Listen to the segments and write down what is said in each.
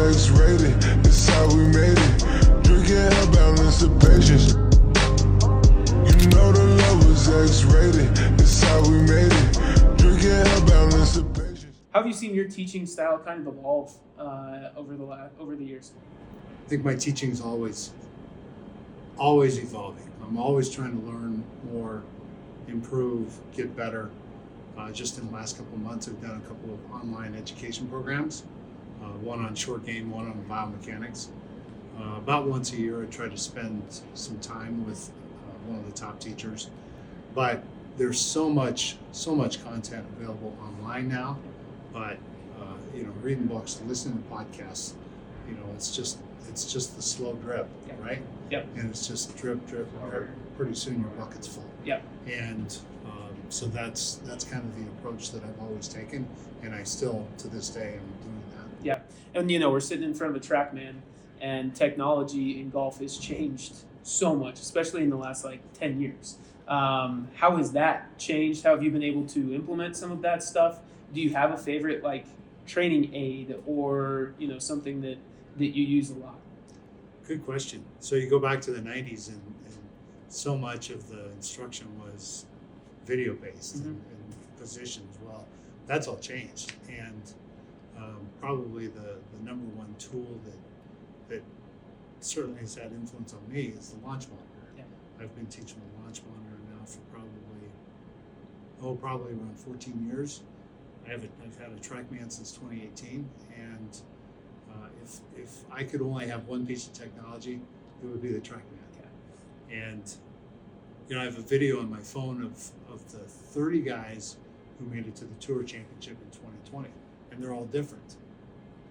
X-rated, this how we made it. Drinking hell, balance of patience. You know the love was X-rated, this how we made it. Drinking hell, balance of patience. How have you seen your teaching style kind of evolve over the years? I think my teaching is always evolving. I'm always trying to learn more, improve, get better. Just in the last couple of months, I've done a couple of online education programs, one on short game, one on biomechanics. About once a year, I try to spend some time with one of the top teachers. But there's so much content available online now. But reading books, listening to podcasts, it's just the slow drip, right? Yep. And it's just drip, drip, drip. Pretty soon your bucket's full. Yep. And so that's kind of the approach that I've always taken, and I still to this day am doing that. Yeah, and we're sitting in front of a TrackMan, and technology in golf has changed so much, especially in the last 10 years. How has that changed? How have you been able to implement some of that stuff? Do you have a favorite training aid or something that you use a lot? Good question. So you go back to the 90s and so much of the instruction was video based and positions. Well, that's all changed, and probably the number one tool that certainly has had influence on me is the launch monitor. Yeah. I've been teaching the launch monitor now for probably around 14 years. I've had a TrackMan since 2018, and if I could only have one piece of technology, it would be the TrackMan. Okay. And I have a video on my phone of the 30 guys who made it to the Tour Championship in 2020, and they're all different.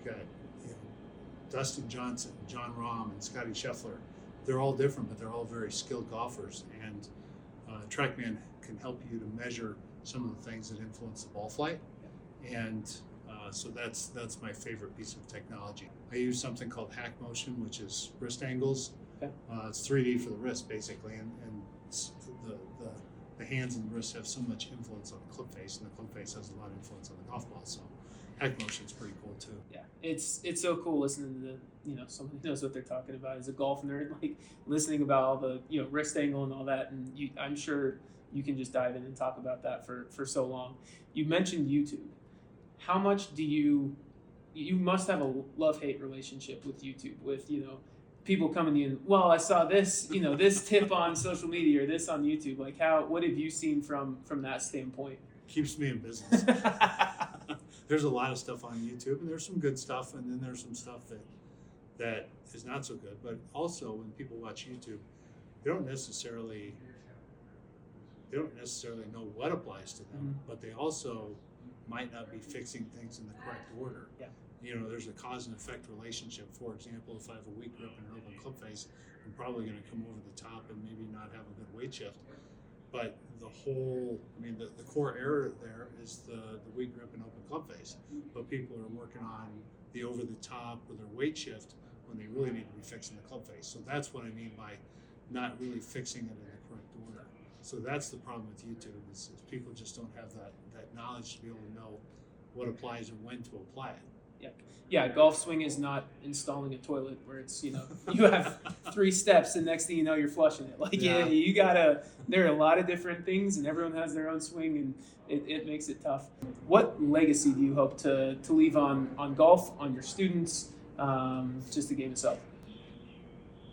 You got Dustin Johnson, John Rahm, and Scotty Scheffler. They're all different, but they're all very skilled golfers. And TrackMan can help you to measure some of the things that influence the ball flight. And so that's my favorite piece of technology. I use something called Hack Motion, which is wrist angles. Okay. It's 3D for the wrist, basically, and the hands and the wrists have so much influence on the club face, and the club face has a lot of influence on the golf ball. So Hack Motion's pretty cool too. Yeah, it's so cool listening to someone who knows what they're talking about as a golf nerd, listening about all the wrist angle and all that, and I'm sure you can just dive in and talk about that for so long. You mentioned YouTube. How much do you must have a love-hate relationship with YouTube, with people coming in, well, I saw this, this tip on social media or this on YouTube. What have you seen from that standpoint? Keeps me in business. There's a lot of stuff on YouTube, and there's some good stuff, and then there's some stuff that is not so good. But also, when people watch YouTube, they don't necessarily know what applies to them, but they also might not be fixing things in the correct order. Yeah. There's a cause and effect relationship. For example, if I have a weak grip and an open club face, I'm probably going to come over the top and maybe not have a good weight shift. But the core error there is the weak grip and open club face. But people are working on the over the top or their weight shift when they really need to be fixing the club face. So that's what I mean by not really fixing it in the correct order. So that's the problem with YouTube is people just don't have that knowledge to be able to know what applies and when to apply it. Yeah, golf swing is not installing a toilet where it's, you have 3 steps and next thing you know, you're flushing it. You gotta, there are a lot of different things and everyone has their own swing and it makes it tough. What legacy do you hope to leave on golf, on your students, just the game itself?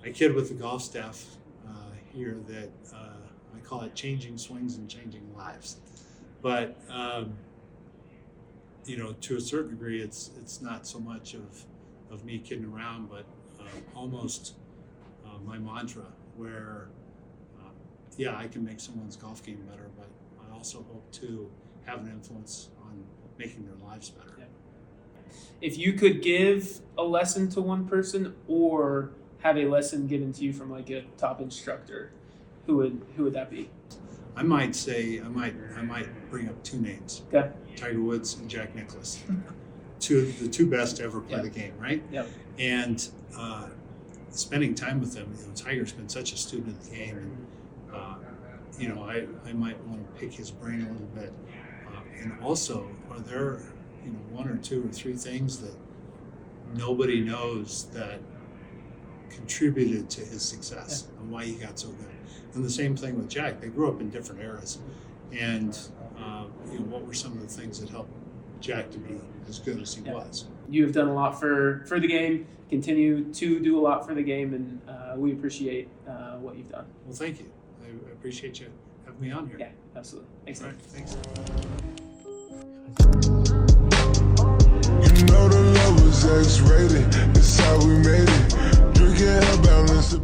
I kid with the golf staff here that I call it changing swings and changing lives. But, to a certain degree, it's not so much of me kidding around, but almost my mantra where, I can make someone's golf game better, but I also hope to have an influence on making their lives better. Yeah. If you could give a lesson to one person or have a lesson given to you from a top instructor, who would that be? I might say I might bring up 2 names. Okay. Tiger Woods and Jack Nicklaus. The two best to ever play the game, right? Yep. And spending time with them, Tiger's been such a student of the game, and I might want to pick his brain a little bit. And also, are there 1 or 2 or 3 things that nobody knows that contributed to his success and why he got so good. And the same thing with Jack. They grew up in different eras, and what were some of the things that helped Jack to be as good as he was? You have done a lot for the game. Continue to do a lot for the game, and we appreciate what you've done. Well, thank you. I appreciate you having me on here. Yeah, absolutely. Thanks. All right, thanks. You know the love was X-rated. That's how we made it. Drinking hell balance the